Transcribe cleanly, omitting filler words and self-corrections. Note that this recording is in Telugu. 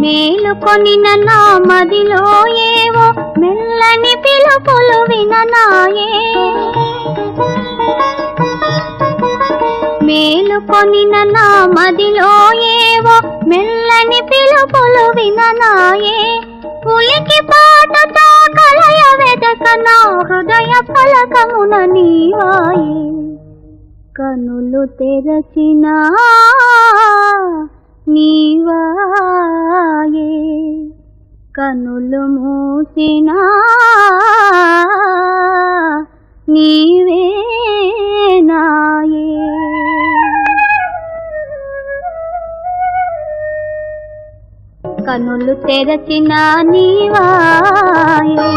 మేలుకొనిన నా మదిలో ఏవో మెల్లని పిలుపులు విననాయే మేలుకొనిన నా మదిలో ఏవో మెల్లని పిలుపులు విననాయే ఉలికి పాటతో కలయ వెదక నా హృదయ ఫలకమున నీవాయే కనులు తెరచినా నీవాయే కనులు మూసినా నీవే నాయే కనులు తెరచినా నీవాయే